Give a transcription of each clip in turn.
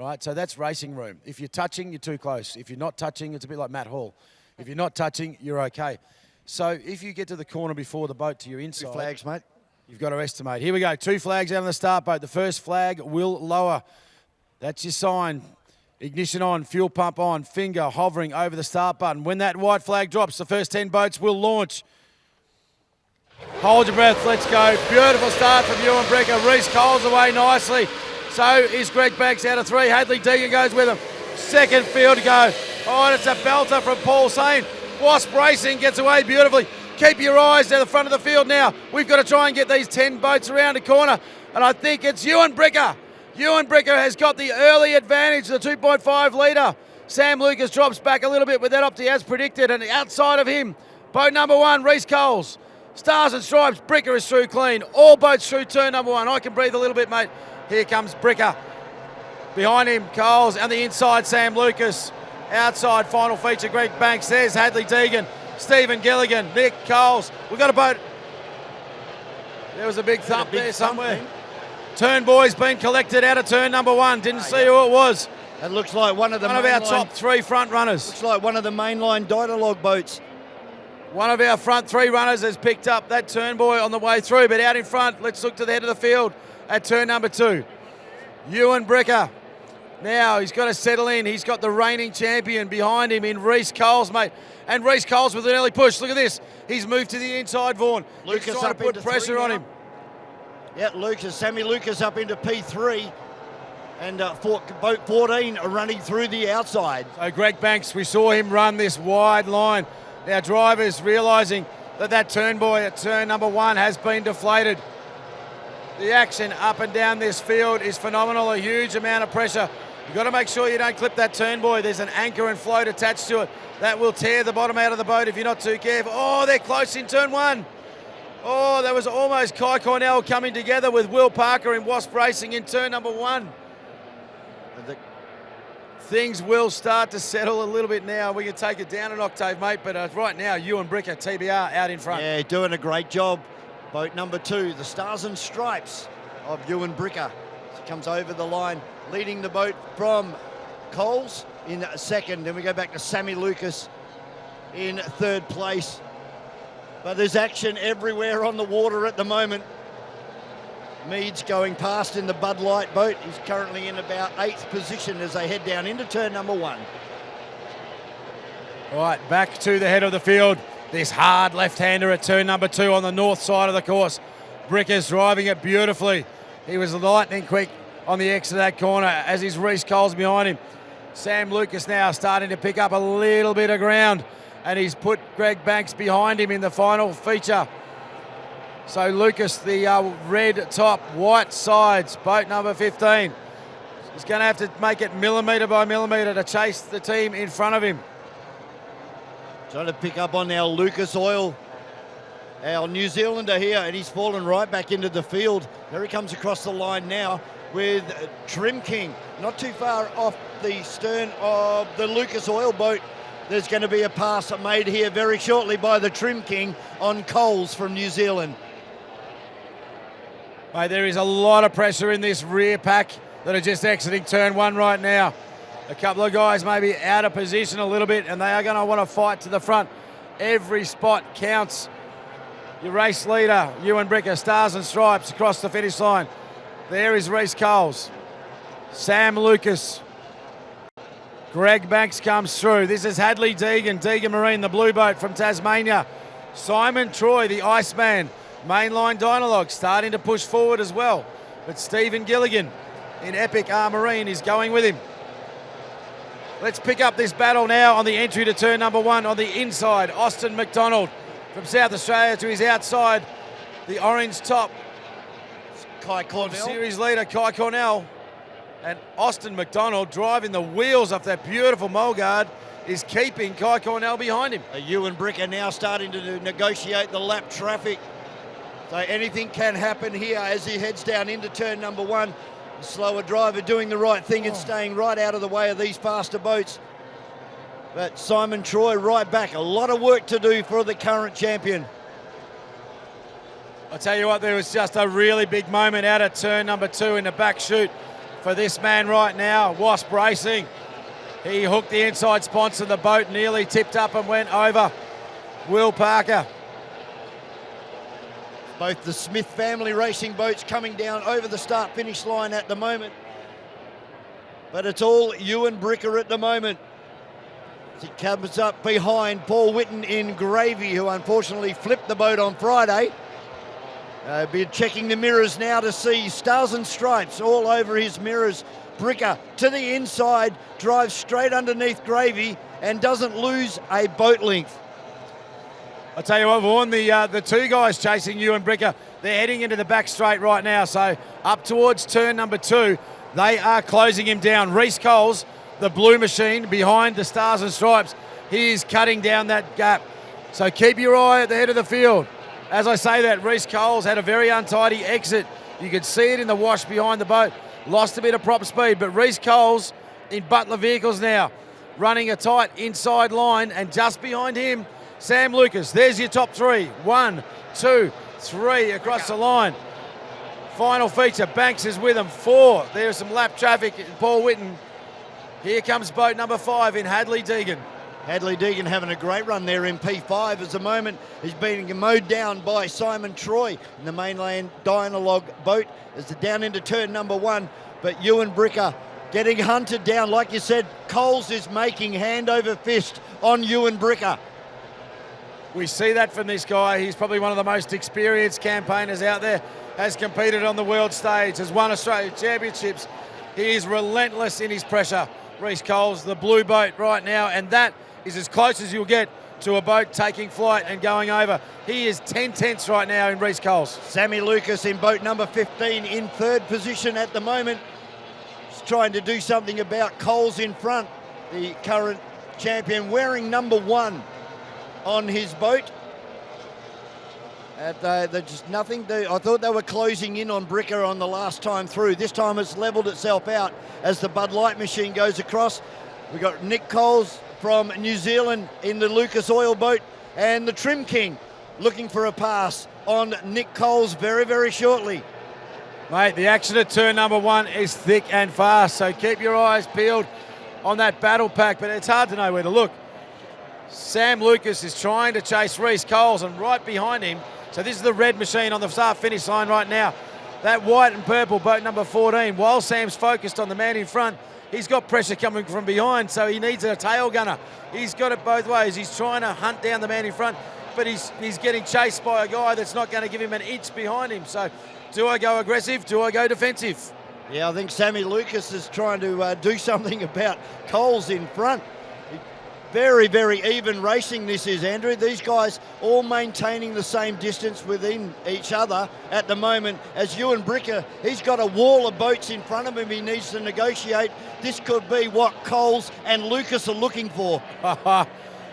right? So that's racing room. If you're touching, you're too close. If you're not touching, it's a bit like Matt Hall. If you're not touching, you're okay. So if you get to the corner before the boat to your inside... 2 flags, mate. You've got to estimate. Here we go. 2 flags out on the start boat. The first flag will lower. That's your sign. Ignition on, fuel pump on, finger hovering over the start button. When that white flag drops, the first 10 boats will launch. Hold your breath, let's go. Beautiful start from Ewan Brecker. Reece Coles away nicely. So is Greg Banks out of 3. Hadley Deegan goes with him. Second field to go. Oh, and it's a belter from Paul Sain. Wasp Racing gets away beautifully. Keep your eyes down the front of the field now. We've got to try and get these 10 boats around the corner. And I think it's Ewan Brecker. Ewan Brecker has got the early advantage, the 2.5 litre. Sam Lucas drops back a little bit with that opti as predicted, and outside of him, boat number 1, Reece Coles. Stars and Stripes, Brecker is through clean. All boats through turn number 1. I can breathe a little bit, mate. Here comes Brecker. Behind him, Coles, and the inside, Sam Lucas. Outside, final feature, Greg Banks. There's Hadley Deegan, Stephen Gilligan, Nick Coles. We've got a boat. There was a big thump there somewhere. Turn boy's been collected out of turn number 1. Didn't see who it was. That looks like one of our top 3 front runners. Looks like one of the mainline Dynalog boats. One of our front 3 runners has picked up that turn boy on the way through, but out in front, let's look to the head of the field at turn number 2. Ewan Brecker. Now he's got to settle in. He's got the reigning champion behind him in Reece Coles, mate. And Reece Coles with an early push. Look at this. He's moved to the inside, Vaughan. Lucas he's trying to put pressure on him. Yeah, Sammy Lucas up into P3. And boat 14 are running through the outside. So Greg Banks, we saw him run this wide line. Our drivers realising that turn boy at turn number 1 has been deflated. The action up and down this field is phenomenal. A huge amount of pressure. You've got to make sure you don't clip that turn buoy. There's an anchor and float attached to it. That will tear the bottom out of the boat if you're not too careful. Oh, they're close in turn 1. Oh, that was almost Kai Cornell coming together with Will Parker in Wasp Racing in turn number 1. Things will start to settle a little bit now. We can take it down an octave, mate, but right now, Ewan Brecker, TBR, out in front. Yeah, doing a great job. Boat number 2, the Stars and Stripes of Ewan Brecker. He comes over the line, leading the boat from Coles in second. Then we go back to Sammy Lucas in third place. But there's action everywhere on the water at the moment. Meads going past in the Bud Light boat. He's currently in about 8th position as they head down into turn number 1. Right, back to the head of the field. This hard left-hander at turn number 2 on the north side of the course. Bricker's driving it beautifully. He was lightning quick on the exit of that corner as is Reece Coles behind him. Sam Lucas now starting to pick up a little bit of ground, and he's put Greg Banks behind him in the final feature. So Lucas, the red top, white sides, boat number 15. He's going to have to make it millimetre by millimetre to chase the team in front of him. Trying to pick up on our Lucas Oil, our New Zealander here, and he's fallen right back into the field. There he comes across the line now with Trim King, not too far off the stern of the Lucas Oil boat. There's going to be a pass made here very shortly by the Trim King on Coles from New Zealand. Mate, there is a lot of pressure in this rear pack that are just exiting turn 1 right now. A couple of guys maybe out of position a little bit, and they are going to want to fight to the front. Every spot counts. Your race leader, Ewan Brecker, Stars and Stripes across the finish line. There is Reece Coles. Sam Lucas. Greg Banks comes through. This is Hadley Deegan, Deegan Marine, the blue boat from Tasmania. Simon Troy, the Iceman, mainline Dynalog, starting to push forward as well. But Stephen Gilligan in Epic R Marine is going with him. Let's pick up this battle now on the entry to turn number 1 on the inside. Austin McDonald from South Australia to his outside. The orange top. Kai Cornell. Series leader Kai Cornell. And Austin McDonald driving the wheels off that beautiful Mulgard is keeping Kai Cornell behind him. Ewan Brecker now starting to negotiate the lap traffic. So anything can happen here as he heads down into turn number 1. The slower driver doing the right thing and staying right out of the way of these faster boats. But Simon Troy right back. A lot of work to do for the current champion. I'll tell you what, there was just a really big moment out at turn number 2 in the back chute. for this man right now. Wasp racing. He hooked the inside sponsor. The boat nearly tipped up and went over Will Parker. Both the Smith family racing boats coming down over the start-finish line at the moment. But it's all Ewan Bricker at the moment. He comes up behind Paul Whitten in Gravy, who unfortunately flipped the boat on Friday. Be checking the mirrors now to see Stars and Stripes all over his mirrors. Bricker to the inside, drives straight underneath Gravy and doesn't lose a boat length. I'll tell you what, Vaughan, the two guys chasing Ewan Bricker, they're heading into the back straight right now. So up towards turn number 2, they are closing him down. Reece Coles, the blue machine behind the Stars and Stripes, he is cutting down that gap. So keep your eye at the head of the field. As I say that, Reece Coles had a very untidy exit. You could see it in the wash behind the boat. Lost a bit of prop speed, but Reece Coles in Butler Vehicles now, running a tight inside line, and just behind him, Sam Lucas. There's your top 3. 1, 2, 3 across the line. Final feature, Banks is with him. 4, there's some lap traffic, Paul Whitten. Here comes boat number 5 in Hadley Deegan. Hadley Deegan having a great run there in P5 as the moment. He's being mowed down by Simon Troy in the mainland Dynalog boat as they're down into turn number 1. But Ewan Bricker getting hunted down. Like you said, Coles is making hand over fist on Ewan Bricker. We see that from this guy. He's probably one of the most experienced campaigners out there. Has competed on the world stage, has won Australia Championships. He is relentless in his pressure. Reece Coles, the blue boat right now, and that is as close as you'll get to a boat taking flight and going over. He is 10 tenths right now in Reece Coles. Sammy Lucas in boat number 15 in 3rd position at the moment. He's trying to do something about Coles in front, the current champion, wearing number 1 on his boat. They're just nothing. I thought they were closing in on Bricker on the last time through. This time it's levelled itself out as the Bud Light machine goes across. We've got Nick Coles from New Zealand in the Lucas Oil boat, and the Trim King looking for a pass on Nick Coles very, very shortly. Mate, the action at turn number 1 is thick and fast, so keep your eyes peeled on that battle pack, but it's hard to know where to look. Sam Lucas is trying to chase Reece Coles, and right behind him, so this is the red machine on the start-finish line right now. That white and purple boat number 14, while Sam's focused on the man in front, he's got pressure coming from behind, so he needs a tail gunner. He's got it both ways. He's trying to hunt down the man in front, but he's getting chased by a guy that's not going to give him an inch behind him. So do I go aggressive? Do I go defensive? Yeah, I think Sammy Lucas is trying to do something about Coles in front. Very, very even racing this is, Andrew. These guys all maintaining the same distance within each other at the moment. As Ewan Bricker, he's got a wall of boats in front of him he needs to negotiate. This could be what Coles and Lucas are looking for.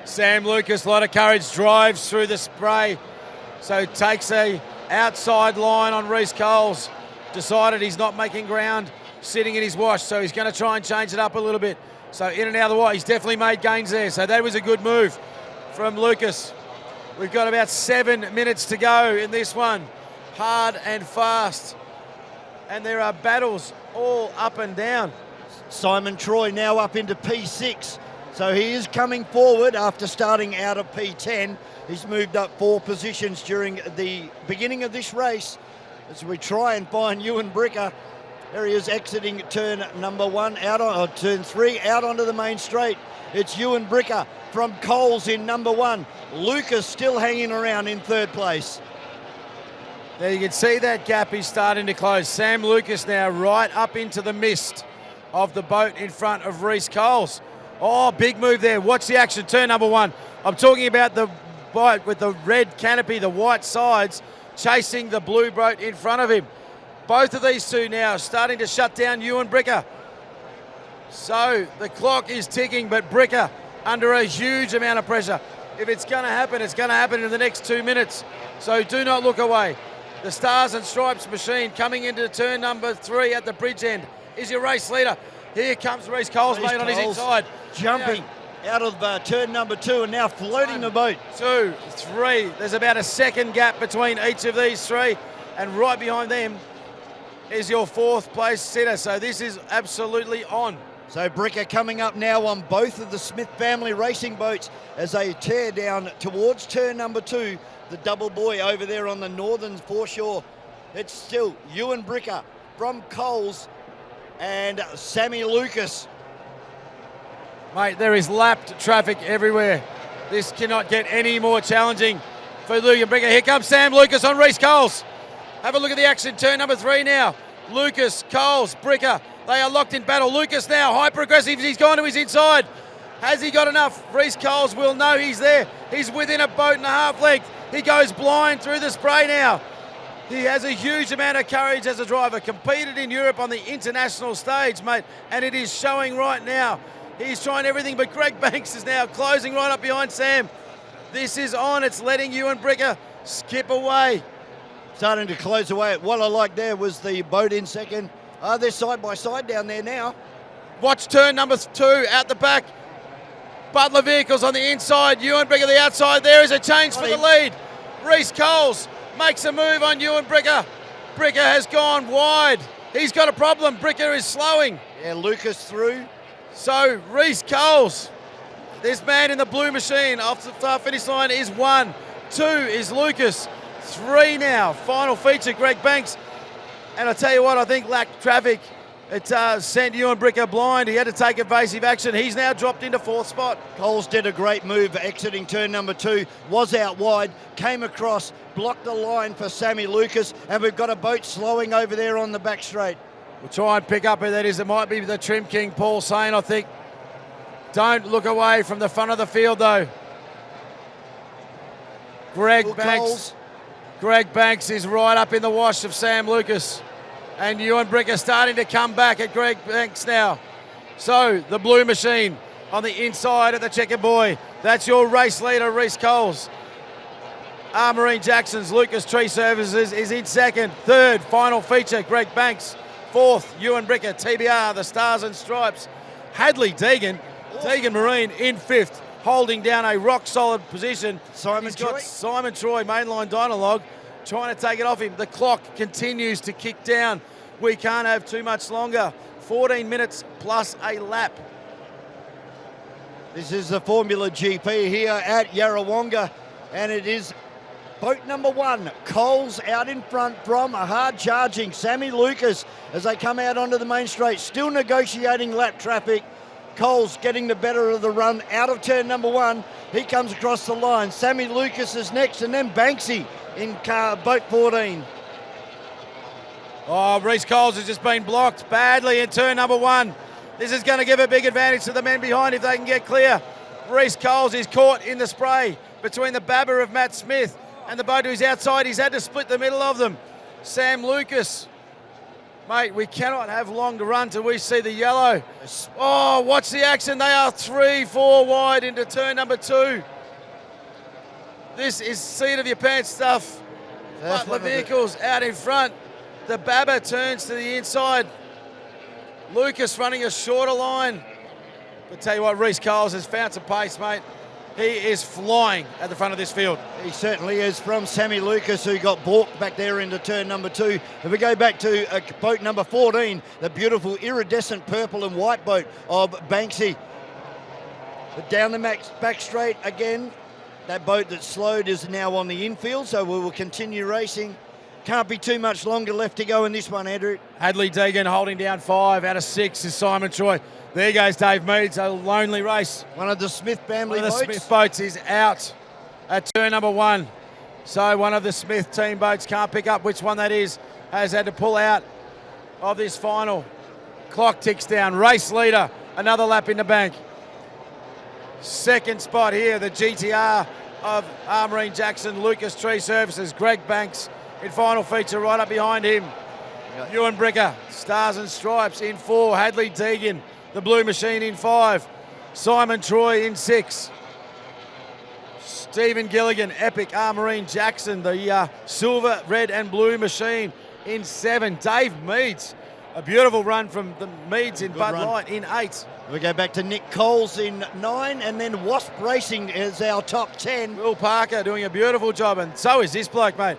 Sam Lucas, a lot of courage, drives through the spray. So takes a outside line on Reece Coles. Decided he's not making ground sitting in his wash, so he's going to try and change it up a little bit. So in and out of the water, he's definitely made gains there. So that was a good move from Lucas. We've got about 7 minutes to go in this one. Hard and fast. And there are battles all up and down. Simon Troy now up into P6. So he is coming forward after starting out of P10. He's moved up 4 positions during the beginning of this race as we try and find Ewan Bricker. There he is exiting turn number 1, turn 3, out onto the main straight. It's Ewan Bricker from Coles in number 1. Lucas still hanging around in 3rd place. There you can see that gap is starting to close. Sam Lucas now right up into the mist of the boat in front of Reece Coles. Oh, big move there. Watch the action, turn number 1. I'm talking about the boat with the red canopy, the white sides, chasing the blue boat in front of him. Both of these two now starting to shut down Ewan Bricker. So the clock is ticking, but Bricker under a huge amount of pressure. If it's going to happen, it's going to happen in the next 2 minutes. So do not look away. The Stars and Stripes machine coming into turn number 3 at the bridge end is your race leader. Here comes Reece Coles, mate, on his inside. Jumping out of turn number 2 and now floating the boat. 2, 3. There's about a second gap between each of these 3. And right behind them, is your 4th place sitter. So this is absolutely on. So Bricker coming up now on both of the Smith family racing boats as they tear down towards turn number 2. The double buoy over there on the northern foreshore. It's still Ewan Bricker from Coles and Sammy Lucas. Mate, there is lapped traffic everywhere. This cannot get any more challenging for Ewan Bricker. Here comes Sam Lucas on Reece Coles. Have a look at the action. Turn number 3 now. Lucas, Coles, Bricker. They are locked in battle. Lucas now, hyper aggressive. He's gone to his inside. Has he got enough? Reece Coles will know he's there. He's within a boat and a half length. He goes blind through the spray now. He has a huge amount of courage as a driver. Competed in Europe on the international stage, mate, and it is showing right now. He's trying everything, but Greg Banks is now closing right up behind Sam. This is on. It's letting Ewan Bricker skip away. Starting to close away. What I like there was the boat in second. They're side by side down there now. Watch turn number 2 out the back. Butler vehicles on the inside. Ewan Bricker the outside. There is a change for the lead. Reece Coles makes a move on Ewan Bricker. Bricker has gone wide. He's got a problem. Bricker is slowing. Yeah, Lucas through. So Reece Coles, this man in the blue machine off the start finish line is 1. 2 is Lucas. 3 now. Final feature, Greg Banks. And I tell you what, I think lacked traffic. It sent Ewan Bricker blind. He had to take evasive action. He's now dropped into 4th spot. Coles did a great move exiting turn number 2, was out wide, came across, blocked the line for Sammy Lucas, and we've got a boat slowing over there on the back straight. We'll try and pick up who that is. It might be the Trim King, Paul Sain, I think. Don't look away from the front of the field, though. Greg Banks is right up in the wash of Sam Lucas. And Ewan Bricker starting to come back at Greg Banks now. So the blue machine on the inside of the checkered buoy. That's your race leader, Reece Coles. Marine Jackson's Lucas Tree Services is in second. 3rd, final feature, Greg Banks. 4th, Ewan Bricker, TBR, the Stars and Stripes. Hadley Deegan Marine in 5th, holding down a rock-solid position. Simon Troy, mainline Dynalog, trying to take it off him. The clock continues to kick down. We can't have too much longer. 14 minutes plus a lap. This is the Formula GP here at Yarrawonga, and it is boat number 1, Coles out in front from a hard charging Sammy Lucas as they come out onto the main straight, still negotiating lap traffic. Coles getting the better of the run out of turn number 1. He comes across the line. Sammy Lucas is next, and then Banksy in boat 14. Oh, Reece Coles has just been blocked badly in turn number 1. This is going to give a big advantage to the men behind if they can get clear. Reece Coles is caught in the spray between the babber of Matt Smith and the boat to his outside. He's had to split the middle of them. Sam Lucas. Mate, we cannot have long to run till we see the yellow. Oh, watch the action. They are 3-4 wide into turn number 2. This is seat of your pants stuff. Butler vehicles out in front. The babber turns to the inside. Lucas running a shorter line. But tell you what, Reece Coles has found some pace, mate. He is flying at the front of this field. He certainly is, from Sammy Lucas, who got balked back there into turn number 2. If we go back to boat number 14, the beautiful iridescent purple and white boat of Banksy. But down the back straight again. That boat that slowed is now on the infield, so we will continue racing. Can't be too much longer left to go in this one, Andrew. Hadley Deegan holding down 5 out of 6 is Simon Troy. There goes Dave Meads, a lonely race. One of the Smith family boats. One of the Smith boats is out at turn number 1. So one of the Smith team boats, can't pick up which one that is, has had to pull out of this final. Clock ticks down. Race leader, another lap in the bank. Second spot here, the GTR of Marine Jackson, Lucas Tree Services, Greg Banks in final feature right up behind him. Ewan Bricker, Stars and Stripes in 4, Hadley Deegan, the blue machine in 5, Simon Troy in 6, Stephen Gilligan, Epic Marine Jackson, the silver, red and blue machine in 7, Dave Meads, a beautiful run from the Meads in Bud Light in 8. We go back to Nick Coles in 9, and then Wasp Racing is our top 10. Will Parker doing a beautiful job, and so is this bloke, mate.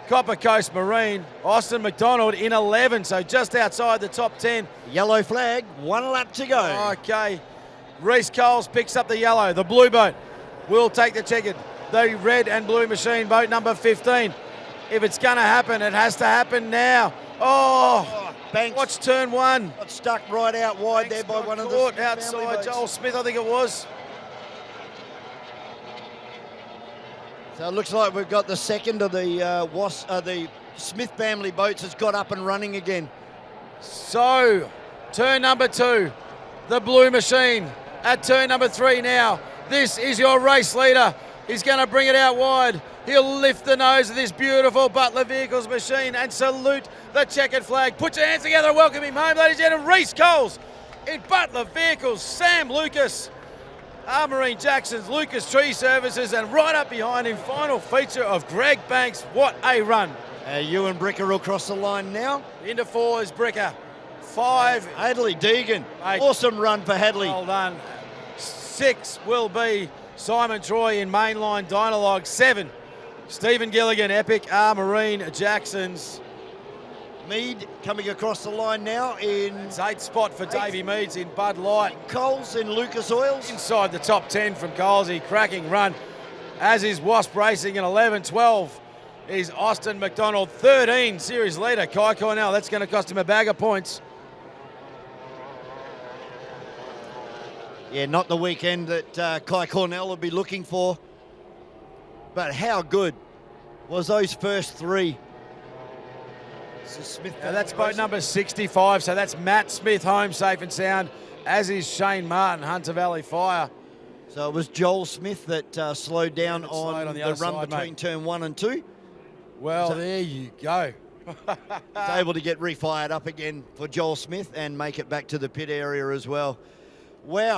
Copper Coast Marine. Austin McDonald in 11, so just outside the top 10. Yellow flag, 1 lap to go. Okay. Reese Coles picks up the yellow. The blue boat will take the checkered. The red and blue machine, boat number 15. If it's going to happen, it has to happen now. Oh, Banks. watch turn 1. Got stuck right out wide Banks there by got one of caught the outside Joel Smith, I think it was. So it looks like we've got the second of the Smith family boats has got up and running again. So, turn number 2, the blue machine. At turn number 3 now, this is your race leader. He's going to bring it out wide. He'll lift the nose of this beautiful Butler Vehicles machine and salute the checkered flag. Put your hands together and welcome him home, ladies and gentlemen. Reese Coles in Butler Vehicles, Sam Lucas, Marine Jackson's, Lucas Tree Services, and right up behind him, final feature of Greg Banks. What a run. Ewan Bricker will cross the line now. Into 4 is Bricker. 5. Hadley Deegan. 8. Awesome run for Hadley. Well done. 6 will be Simon Troy in Mainline Dynalog. 7, Stephen Gilligan, Epic Marine Jackson's. Mead coming across the line now in It's 8th spot for Davey Meads in Bud Light. Coles in Lucas Oils. Inside the top 10 from Colesy, cracking run. As is Wasp Racing in 11. 12 is Austin McDonald. 13, series leader Kai Cornell. That's going to cost him a bag of points. Yeah, not the weekend that Kai Cornell will be looking for. But how good was those first 3? Smith. Now that's boat number 65, so that's Matt Smith home safe and sound, as is Shane Martin, Hunter Valley Fire. So it was Joel Smith that slowed down Slowed on the the other run side, between mate. turn 1 and 2. Well, there you go. Was able to get refired up again for Joel Smith and make it back to the pit area as well. Wow.